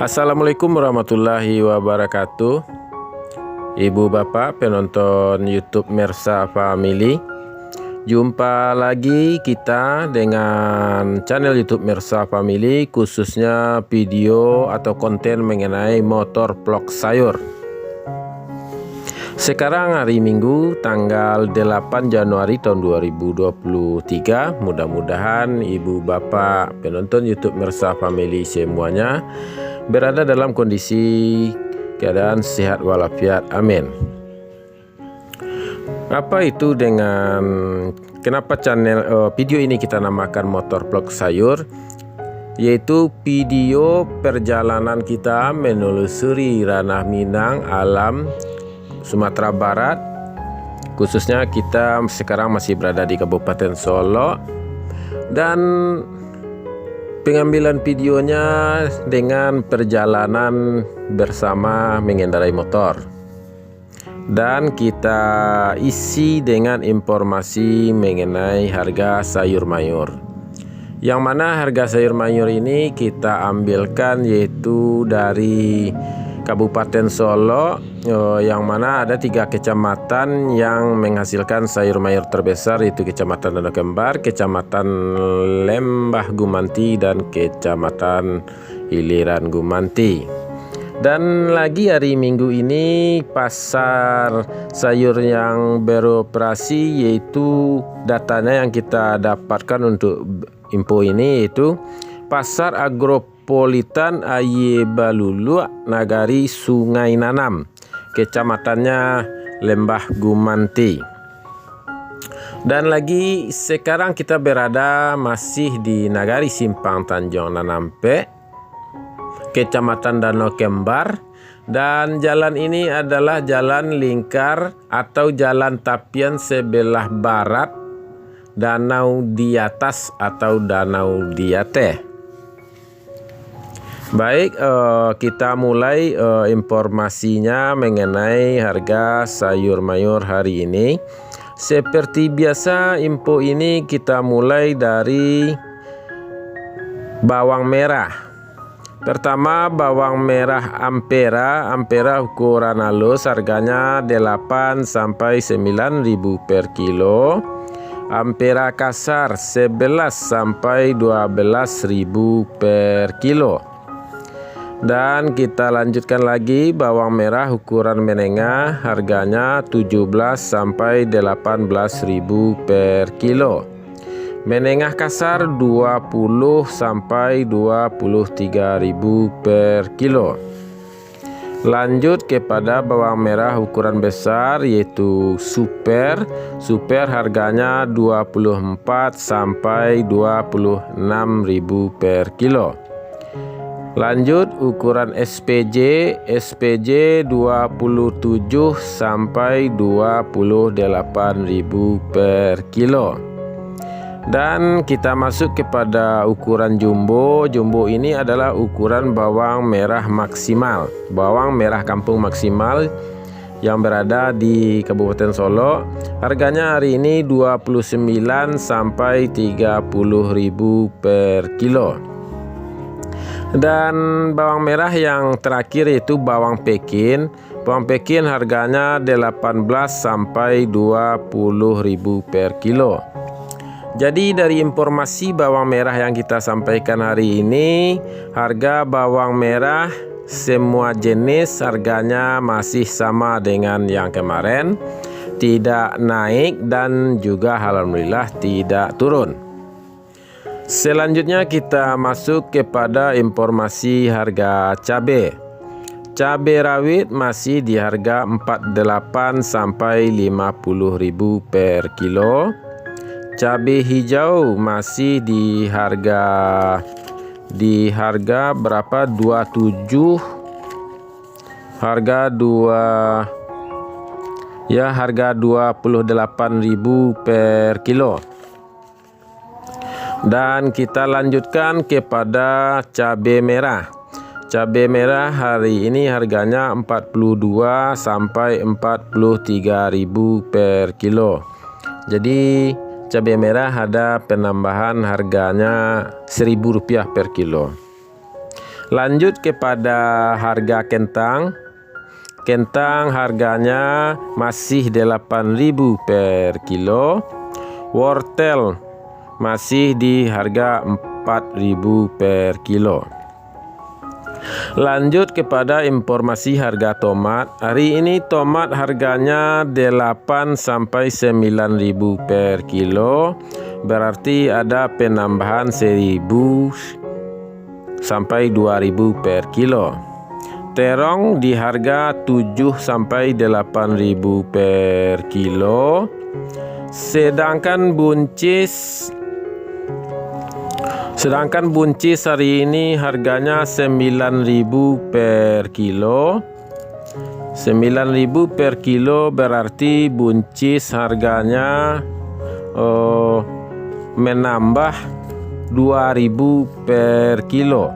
Assalamualaikum warahmatullahi wabarakatuh. Ibu bapak penonton YouTube Mersa Family, jumpa lagi kita dengan channel YouTube Mersa Family, khususnya video atau konten mengenai motor vlog sayur. Sekarang hari Minggu tanggal 8 Januari tahun 2023. Mudah-mudahan ibu bapak penonton YouTube Mersa Family semuanya berada dalam kondisi keadaan sehat walafiat. Amin. Apa itu kenapa channel video ini kita namakan motor vlog sayur? Yaitu video perjalanan kita menelusuri ranah Minang, alam Sumatera Barat. Khususnya kita sekarang masih berada di Kabupaten Solo, dan pengambilan videonya dengan perjalanan bersama mengendarai motor, dan kita isi dengan informasi mengenai harga sayur mayur. Yang mana harga sayur mayur ini kita ambilkan yaitu dari Kabupaten Solo, yang mana ada 3 kecamatan yang menghasilkan sayur mayur terbesar, yaitu Kecamatan Danau Kembar, Kecamatan Lembah Gumanti, dan Kecamatan Iliran Gumanti. Dan lagi hari Minggu ini pasar sayur yang beroperasi, yaitu datanya yang kita dapatkan untuk info ini, yaitu Pasar Agropolitan Aye Balulu, Nagari Sungai Nanam, kecamatannya Lembah Gumanti. Dan lagi sekarang kita berada masih di Nagari Simpang Tanjung Nanampe, Kecamatan Danau Kembar, dan jalan ini adalah jalan lingkar atau jalan tapian sebelah barat Danau di Atas atau Danau di Ate. Baik, kita mulai informasinya mengenai harga sayur mayur hari ini. Seperti biasa, info ini kita mulai dari bawang merah. Pertama, bawang merah Ampera ukuran halus, harganya 8 sampai 9.000 per kilo. Ampera kasar 11 sampai 12.000 per kilo. Dan kita lanjutkan lagi bawang merah ukuran menengah, harganya 17 sampai 18.000 per kilo. Menengah kasar 20 sampai 23.000 per kilo. Lanjut kepada bawang merah ukuran besar, yaitu super harganya 24 sampai 26.000 per kilo. Lanjut ukuran SPJ 27 sampai 28.000 per kilo. Dan kita masuk kepada ukuran jumbo. Jumbo ini adalah ukuran bawang merah maksimal, bawang merah kampung maksimal yang berada di Kabupaten Solo. Harganya hari ini 29 sampai 30.000 per kilo. Dan bawang merah yang terakhir yaitu bawang Pekin. Bawang Pekin harganya 18 sampai 20.000 per kilo. Jadi dari informasi bawang merah yang kita sampaikan hari ini, harga bawang merah semua jenis harganya masih sama dengan yang kemarin, tidak naik dan juga alhamdulillah tidak turun. Selanjutnya kita masuk kepada informasi harga cabai. Cabai rawit masih di harga 48 sampai 50.000 per kilo. Cabai hijau masih di harga berapa? 27. Harga 28.000 per kilo. Dan kita lanjutkan kepada cabai merah. Cabai merah hari ini harganya 42 sampai 43.000 per kilo. Jadi cabai merah ada penambahan harganya Rp1.000 per kilo. Lanjut kepada harga kentang. Kentang harganya masih 8.000 per kilo. Wortel masih di harga 4.000 per kilo. Lanjut kepada informasi harga tomat. Hari ini tomat harganya 8 sampai 9.000 per kilo. Berarti ada penambahan 1.000 sampai 2.000 per kilo. Terong di harga 7 sampai 8.000 per kilo. Sedangkan buncis hari ini harganya 9.000 per kilo. 9.000 per kilo berarti buncis harganya menambah 2.000 per kilo.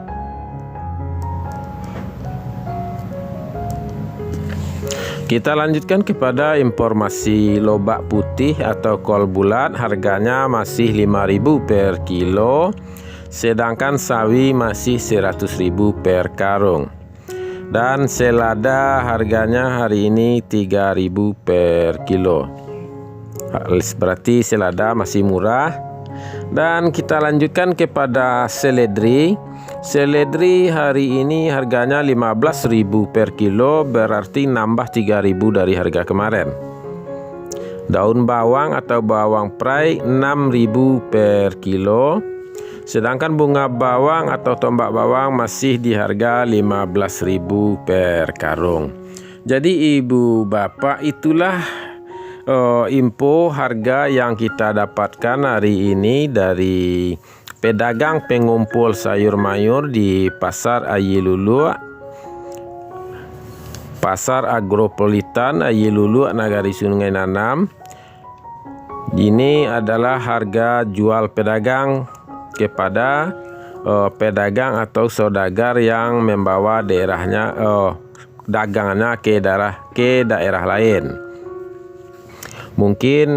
Kita lanjutkan kepada informasi lobak putih atau kol bulat, harganya masih 5.000 per kilo, sedangkan sawi masih 100.000 per karung. Dan selada harganya hari ini 3.000 per kilo. Berarti selada masih murah. Dan kita lanjutkan kepada seledri. Seledri hari ini harganya 15.000 per kilo, berarti nambah 3.000 dari harga kemarin. Daun bawang atau bawang prai 6.000 per kilo. Sedangkan bunga bawang atau tombak bawang masih di harga 15.000 per karung. Jadi ibu bapak, itulah info harga yang kita dapatkan hari ini dari pedagang pengumpul sayur mayur di Pasar Ayilulu, Pasar Agropolitan Ayilulu, Nagari Sungai Nanam. Ini adalah harga jual pedagang kepada pedagang atau saudagar yang membawa dagangannya ke daerah lain. Mungkin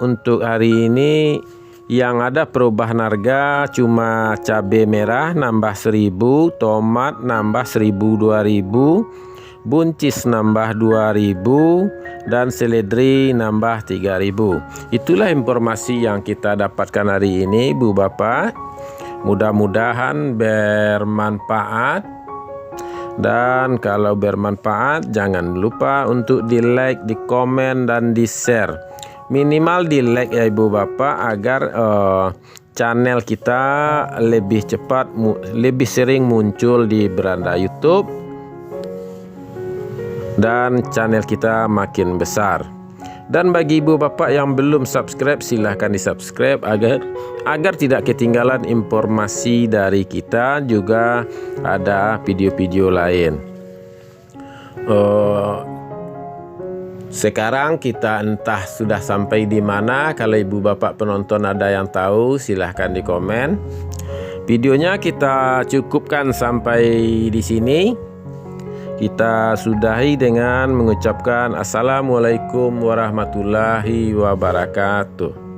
untuk hari ini yang ada perubahan harga cuma cabai merah nambah 1.000, tomat nambah 1.000-2.000, buncis nambah 2.000, dan seledri nambah 3.000. Itulah informasi yang kita dapatkan hari ini, Bu Bapak. Mudah-mudahan bermanfaat. Dan kalau bermanfaat, jangan lupa untuk di like, di komen, dan di share. Minimal di like ya ibu bapak, agar channel kita lebih cepat, lebih sering muncul di beranda YouTube, dan channel kita makin besar. Dan bagi ibu bapak yang belum subscribe, silahkan di subscribe agar tidak ketinggalan informasi dari kita. Juga ada video-video lain. Sekarang kita entah sudah sampai di mana. Kalau ibu bapak penonton ada yang tahu, silahkan di komen. Videonya kita cukupkan sampai di sini. Kita sudahi dengan mengucapkan Assalamualaikum warahmatullahi wabarakatuh.